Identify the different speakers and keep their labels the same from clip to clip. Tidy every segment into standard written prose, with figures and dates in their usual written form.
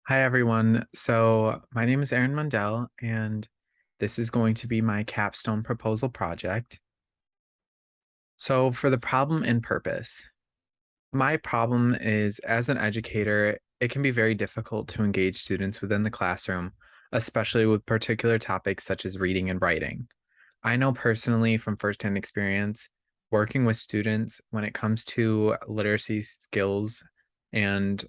Speaker 1: Hi, everyone. So, my name is Aaron Mundell, and this is going to be my capstone proposal project. So, for the problem and purpose, my problem is as an educator, it can be very difficult to engage students within the classroom, especially with particular topics such as reading and writing. I know personally from firsthand experience working with students when it comes to literacy skills and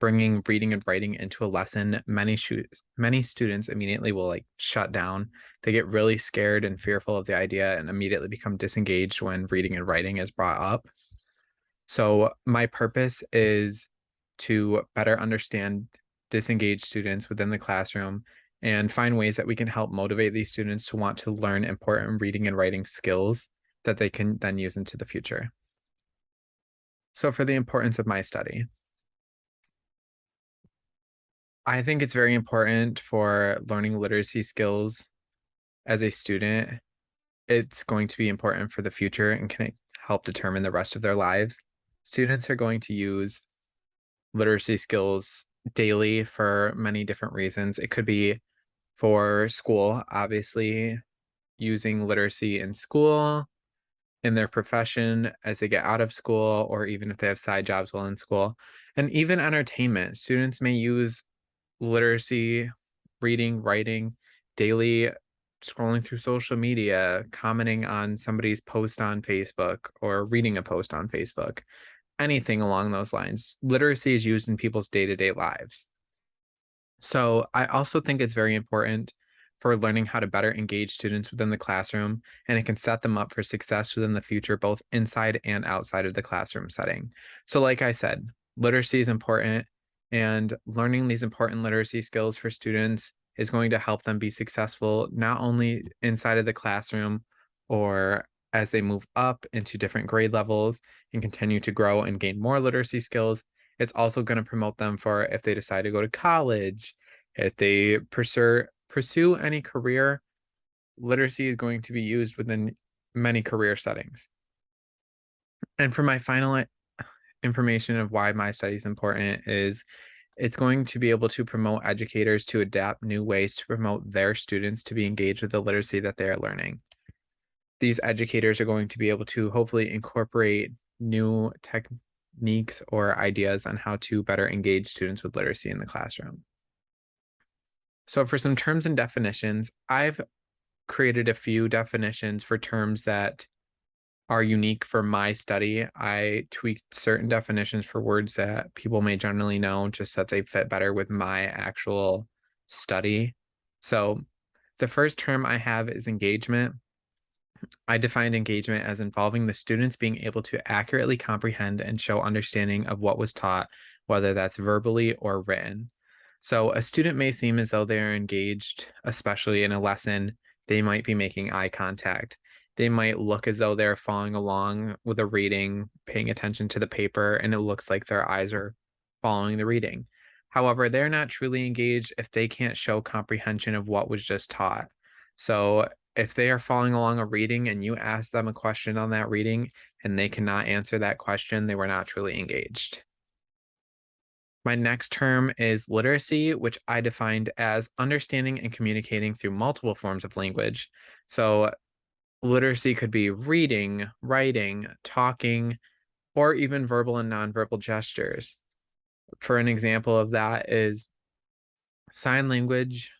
Speaker 1: bringing reading and writing into a lesson, many students immediately will like shut down. They get really scared and fearful of the idea and immediately become disengaged when reading and writing is brought up. So my purpose is to better understand disengaged students within the classroom and find ways that we can help motivate these students to want to learn important reading and writing skills that they can then use into the future. So for the importance of my study, I think it's very important for learning literacy skills as a student. It's going to be important for the future and can help determine the rest of their lives. Students are going to use literacy skills daily for many different reasons. It could be for school, obviously, using literacy in school, in their profession as they get out of school, or even if they have side jobs while in school, and even entertainment. Students may use literacy, reading, writing, daily scrolling through social media, commenting on somebody's post on Facebook, or reading a post on Facebook, anything along those lines. Literacy is used in people's day to day lives. So I also think it's very important for learning how to better engage students within the classroom, and it can set them up for success within the future, both inside and outside of the classroom setting. So, like I said, literacy is important, and learning these important literacy skills for students is going to help them be successful not only inside of the classroom or as they move up into different grade levels and continue to grow and gain more literacy skills. It's also going to promote them for if they decide to go to college, if they pursue any career, literacy is going to be used within many career settings. And for my final information of why my study is important is it's going to be able to promote educators to adapt new ways to promote their students to be engaged with the literacy that they are learning. These educators are going to be able to hopefully incorporate new techniques or ideas on how to better engage students with literacy in the classroom. So for some terms and definitions, I've created a few definitions for terms that are unique for my study. I tweaked certain definitions for words that people may generally know just so that they fit better with my actual study. So the first term I have is engagement. I defined engagement as involving the students being able to accurately comprehend and show understanding of what was taught, whether that's verbally or written. So a student may seem as though they are engaged, especially in a lesson. They might be making eye contact. They might look as though they're following along with a reading, paying attention to the paper, and it looks like their eyes are following the reading. However, they're not truly engaged if they can't show comprehension of what was just taught. So if they are following along a reading and you ask them a question on that reading and they cannot answer that question, they were not truly engaged. My next term is literacy, which I defined as understanding and communicating through multiple forms of language. So, literacy could be reading, writing, talking, or even verbal and nonverbal gestures. For an example of that is sign language,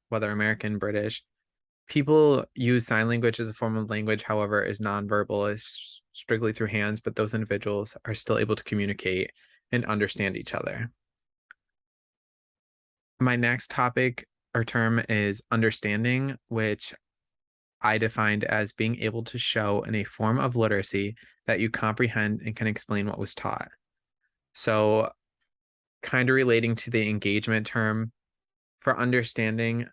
Speaker 1: whether American, British. People use sign language as a form of language, however, is nonverbal, is strictly through hands, but those individuals are still able to communicate and understand each other. My next topic or term is understanding, which I defined as being able to show in a form of literacy that you comprehend and can explain what was taught. So, kind of relating to the engagement term, for understanding,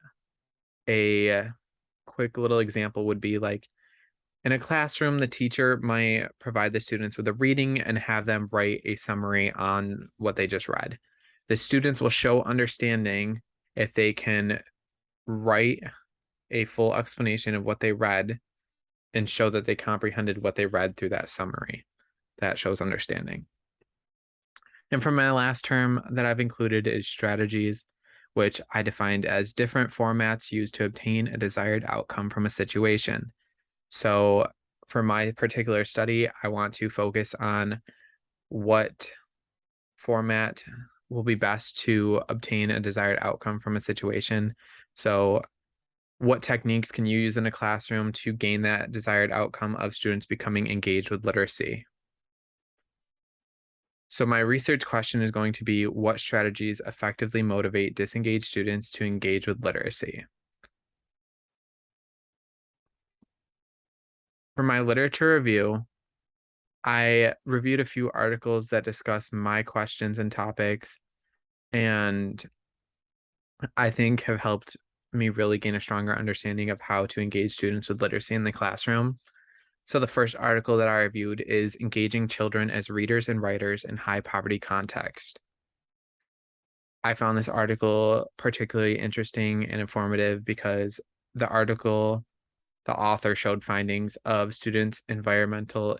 Speaker 1: a quick little example would be like in a classroom, the teacher might provide the students with a reading and have them write a summary on what they just read. The students will show understanding if they can write a full explanation of what they read and show that they comprehended what they read through that summary. That shows understanding. And for my last term that I've included is strategies, which I defined as different formats used to obtain a desired outcome from a situation. So for my particular study, I want to focus on what format will be best to obtain a desired outcome from a situation. So what techniques can you use in a classroom to gain that desired outcome of students becoming engaged with literacy? So my research question is going to be what strategies effectively motivate disengaged students to engage with literacy? For my literature review, I reviewed a few articles that discuss my questions and topics, and I think have helped me really gain a stronger understanding of how to engage students with literacy in the classroom. So the first article that I reviewed is Engaging Children as Readers and Writers in High Poverty Context. I found this article particularly interesting and informative because the article, the author showed findings of students' environmental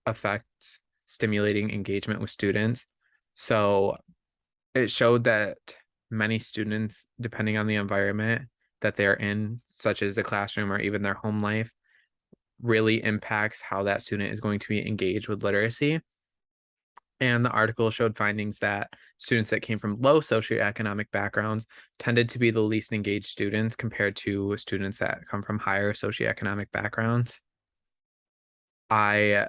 Speaker 1: effects stimulating engagement with students. So it showed that many students, depending on the environment that they're in, such as the classroom or even their home life, really impacts how that student is going to be engaged with literacy. And the article showed findings that students that came from low socioeconomic backgrounds tended to be the least engaged students compared to students that come from higher socioeconomic backgrounds. I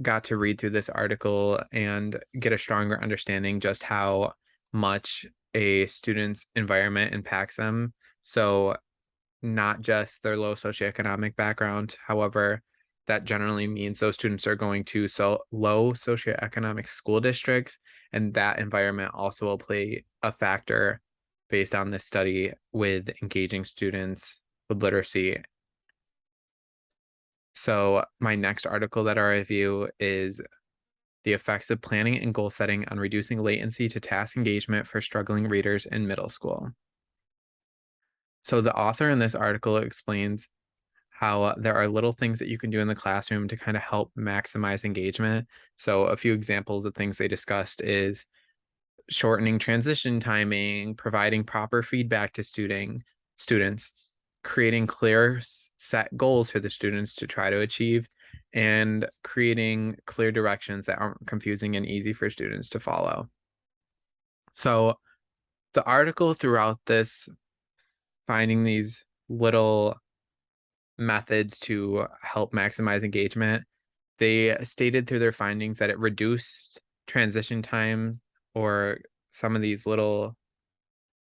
Speaker 1: got to read through this article and get a stronger understanding just how much a student's environment impacts them. So not just their low socioeconomic background. However, that generally means those students are going to low socioeconomic school districts, and that environment also will play a factor based on this study with engaging students with literacy. So my next article that I review is the effects of planning and goal setting on reducing latency to task engagement for struggling readers in middle school. So the author in this article explains how there are little things that you can do in the classroom to kind of help maximize engagement. So a few examples of things they discussed is shortening transition timing, providing proper feedback to students, creating clear set goals for the students to try to achieve, and creating clear directions that aren't confusing and easy for students to follow. So the article throughout this, finding these little methods to help maximize engagement, they stated through their findings that it reduced transition times, or some of these little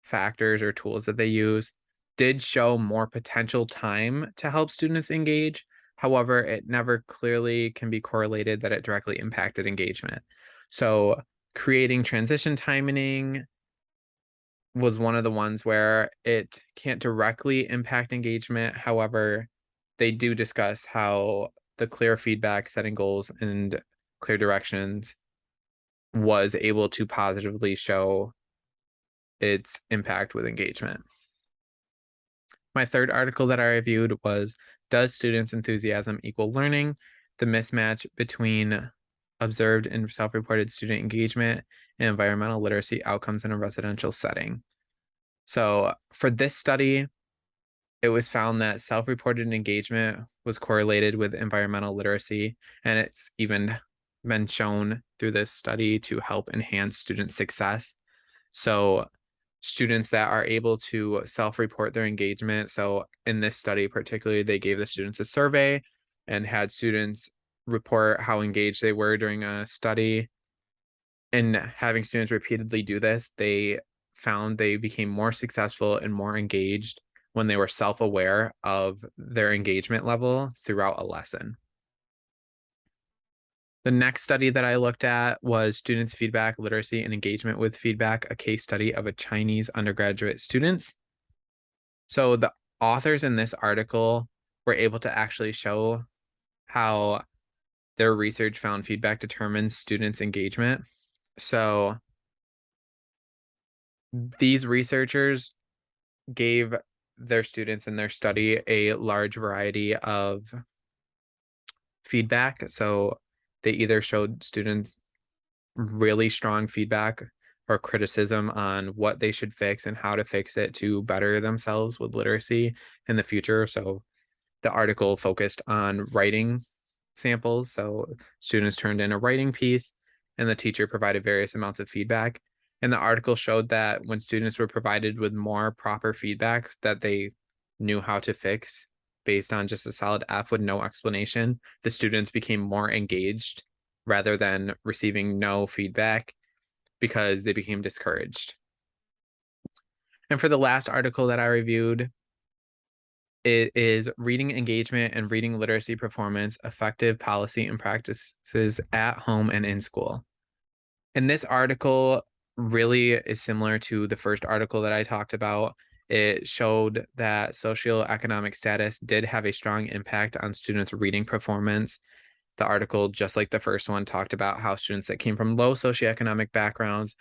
Speaker 1: factors or tools that they use did show more potential time to help students engage. However, it never clearly can be correlated that it directly impacted engagement. So creating transition timing was one of the ones where it can't directly impact engagement. However, they do discuss how the clear feedback, setting goals, and clear directions was able to positively show its impact with engagement. My third article that I reviewed was Does Students' Enthusiasm Equal Learning? The Mismatch Between Observed and Self-Reported Student Engagement and Environmental Literacy Outcomes in a Residential Setting. So for this study, it was found that self-reported engagement was correlated with environmental literacy, and it's even been shown through this study to help enhance student success. So students that are able to self-report their engagement. So in this study particularly, they gave the students a survey and had students report how engaged they were during a study. And having students repeatedly do this, they found they became more successful and more engaged when they were self-aware of their engagement level throughout a lesson. The next study that I looked at was Students' Feedback, Literacy, and Engagement with Feedback, a case study of a Chinese undergraduate students. So the authors in this article were able to actually show how their research found feedback determines students' engagement. So these researchers gave their students in their study a large variety of feedback. So they either showed students really strong feedback or criticism on what they should fix and how to fix it to better themselves with literacy in the future. So the article focused on writing samples. So students turned in a writing piece and the teacher provided various amounts of feedback. And the article showed that when students were provided with more proper feedback that they knew how to fix based on just a solid F with no explanation, the students became more engaged rather than receiving no feedback because they became discouraged. And for the last article that I reviewed, it is Reading Engagement and Reading Literacy Performance, Effective Policy and Practices at Home and in School. And this article really is similar to the first article that I talked about. It showed that socioeconomic status did have a strong impact on students' reading performance. The article, just like the first one, talked about how students that came from low socioeconomic backgrounds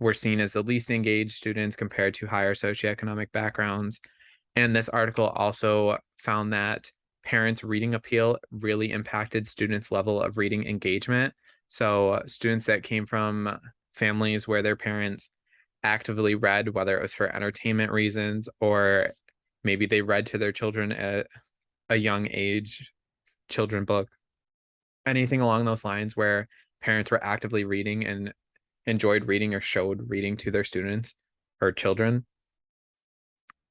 Speaker 1: were seen as the least engaged students compared to higher socioeconomic backgrounds. And this article also found that parents' reading appeal really impacted students' level of reading engagement. So students that came from families where their parents actively read, whether it was for entertainment reasons or maybe they read to their children at a young age, children book, anything along those lines where parents were actively reading and enjoyed reading or showed reading to their students or children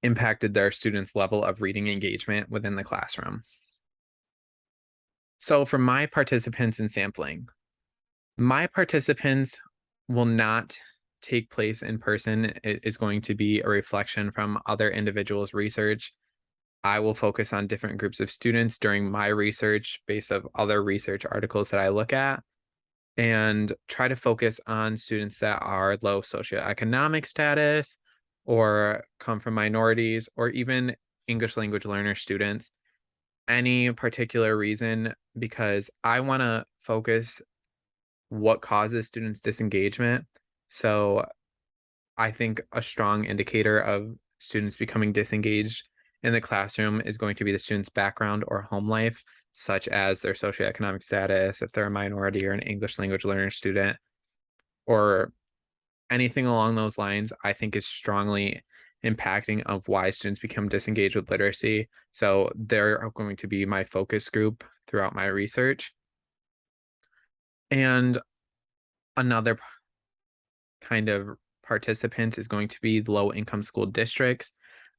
Speaker 1: impacted their students' level of reading engagement within the classroom. So for my participants in sampling, my participants will not take place in person. It is going to be a reflection from other individuals' research. I will focus on different groups of students during my research based of other research articles that I look at and try to focus on students that are low socioeconomic status or come from minorities or even English language learner students. Any particular reason, because I want to focus what causes students disengagement. So I think a strong indicator of students becoming disengaged in the classroom is going to be the student's background or home life, such as their socioeconomic status, if they're a minority or an English language learner student, or anything along those lines, I think is strongly impacting of why students become disengaged with literacy. So they're going to be my focus group throughout my research. And another kind of participant is going to be low income school districts.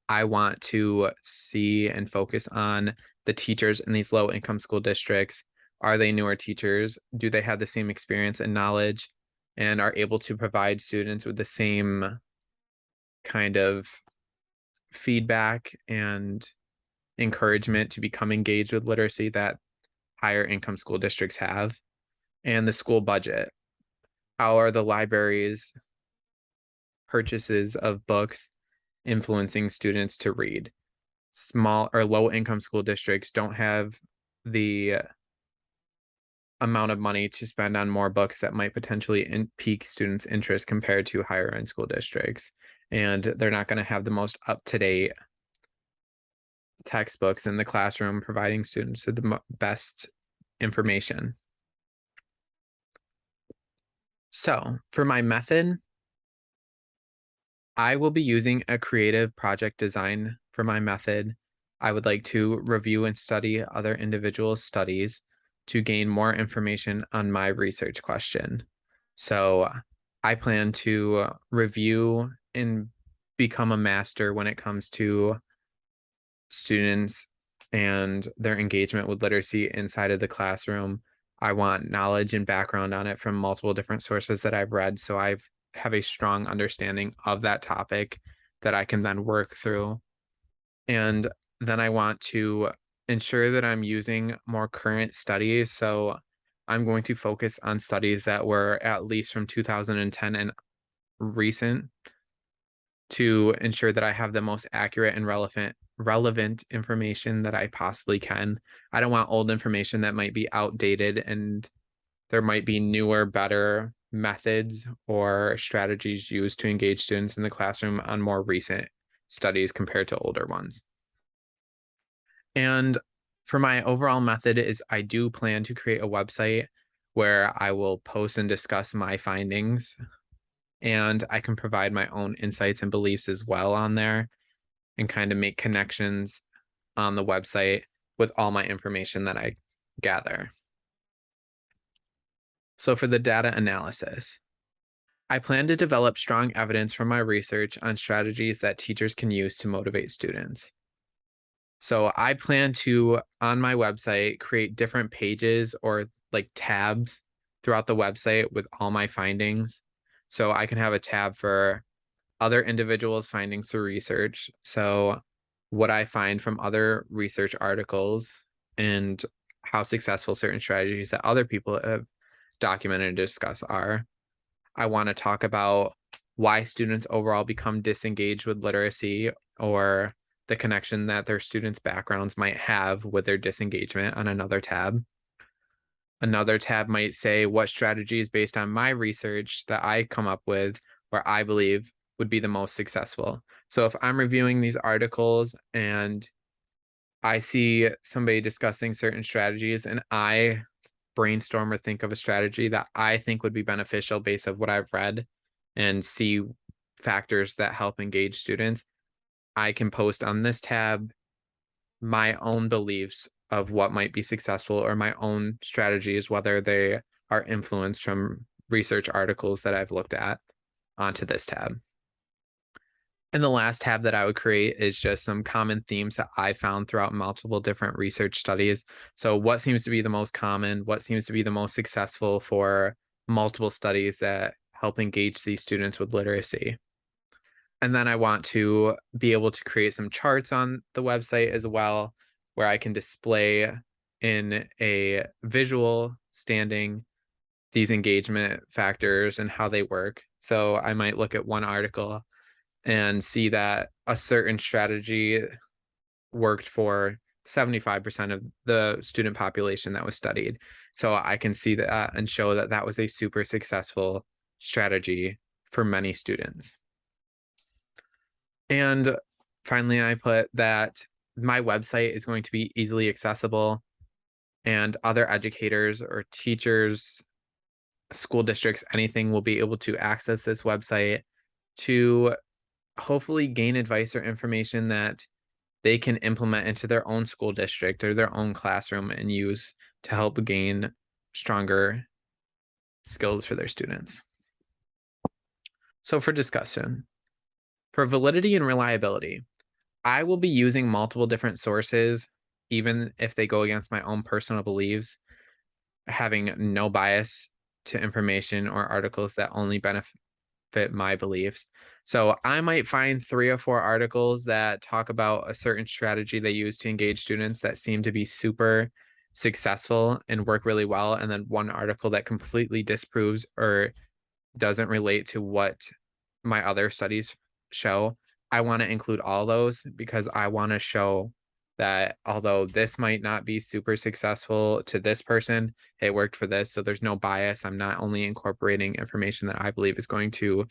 Speaker 1: I want to see and focus on the teachers in these low income school districts. Are they newer teachers? Do they have the same experience and knowledge and are able to provide students with the same kind of feedback and encouragement to become engaged with literacy that higher income school districts have? And the school budget. How are the libraries' purchases of books influencing students to read? Small or low income school districts don't have the amount of money to spend on more books that might potentially pique students' interest compared to higher end school districts. And they're not going to have the most up to date textbooks in the classroom providing students with the best information. So for my method, I will be using a creative project design for my method. I would like to review and study other individuals' studies to gain more information on my research question. So I plan to review and become a master when it comes to students and their engagement with literacy inside of the classroom. I want knowledge and background on it from multiple different sources that I've read. So I have a strong understanding of that topic that I can then work through. And then I want to ensure that I'm using more current studies. So I'm going to focus on studies that were at least from 2010 and recent to ensure that I have the most accurate and relevant information that I possibly can. I don't want old information that might be outdated and there might be newer, better methods or strategies used to engage students in the classroom on more recent studies compared to older ones. And for my overall method is I do plan to create a website where I will post and discuss my findings, and I can provide my own insights and beliefs as well on there and kind of make connections on the website with all my information that I gather. So for the data analysis, I plan to develop strong evidence from my research on strategies that teachers can use to motivate students. So I plan to, on my website, create different pages or like tabs throughout the website with all my findings. So I can have a tab for other individuals' findings through research. So what I find from other research articles and how successful certain strategies that other people have documented and discussed are. I want to talk about why students overall become disengaged with literacy or the connection that their students' backgrounds might have with their disengagement on another tab. Another tab might say what strategies based on my research that I come up with where I believe would be the most successful. So if I'm reviewing these articles and I see somebody discussing certain strategies and I brainstorm or think of a strategy that I think would be beneficial based on what I've read and see factors that help engage students, I can post on this tab my own beliefs of what might be successful or my own strategies, whether they are influenced from research articles that I've looked at, onto this tab. And the last tab that I would create is just some common themes that I found throughout multiple different research studies. So what seems to be the most common, what seems to be the most successful for multiple studies that help engage these students with literacy. And then I want to be able to create some charts on the website as well, where I can display in a visual standing these engagement factors and how they work. So I might look at one article and see that a certain strategy worked for 75% of the student population that was studied. So I can see that and show that that was a super successful strategy for many students. And finally, I put that my website is going to be easily accessible and other educators or teachers, school districts, anything will be able to access this website to hopefully gain advice or information that they can implement into their own school district or their own classroom and use to help gain stronger skills for their students. So for discussion, for validity and reliability, I will be using multiple different sources, even if they go against my own personal beliefs, having no bias to information or articles that only benefit my beliefs. So I might find 3 or 4 articles that talk about a certain strategy they use to engage students that seem to be super successful and work really well. And then one article that completely disproves or doesn't relate to what my other studies show. I want to include all those because I want to show that although this might not be super successful to this person, it worked for this. So there's no bias. I'm not only incorporating information that I believe is going to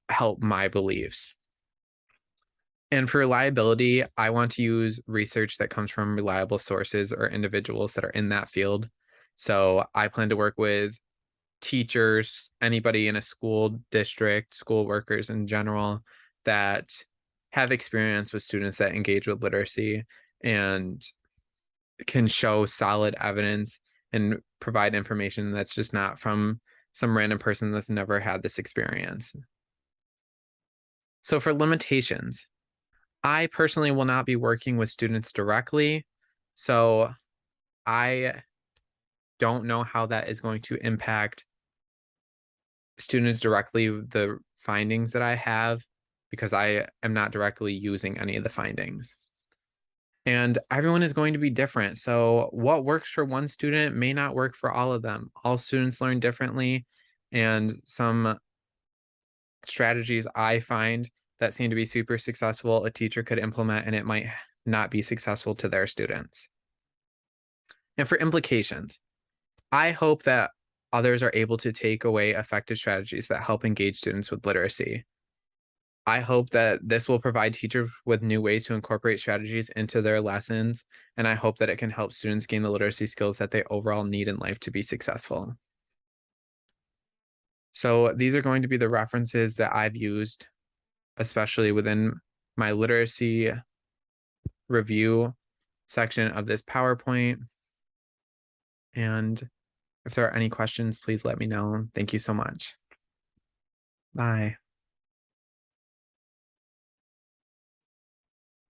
Speaker 1: help my beliefs. And for reliability, I want to use research that comes from reliable sources or individuals that are in that field. So I plan to work with teachers, anybody in a school district, school workers in general that have experience with students that engage with literacy and can show solid evidence and provide information that's just not from some random person that's never had this experience. So for limitations, I personally will not be working with students directly. So I don't know how that is going to impact students directly, the findings that I have, because I am not directly using any of the findings. And everyone is going to be different. So what works for one student may not work for all of them. All students learn differently. And some strategies I find that seem to be super successful, a teacher could implement and it might not be successful to their students. And for implications, I hope that others are able to take away effective strategies that help engage students with literacy. I hope that this will provide teachers with new ways to incorporate strategies into their lessons, and I hope that it can help students gain the literacy skills that they overall need in life to be successful. So these are going to be the references that I've used, especially within my literacy review section of this PowerPoint. And if there are any questions, please let me know. Thank you so much. Bye.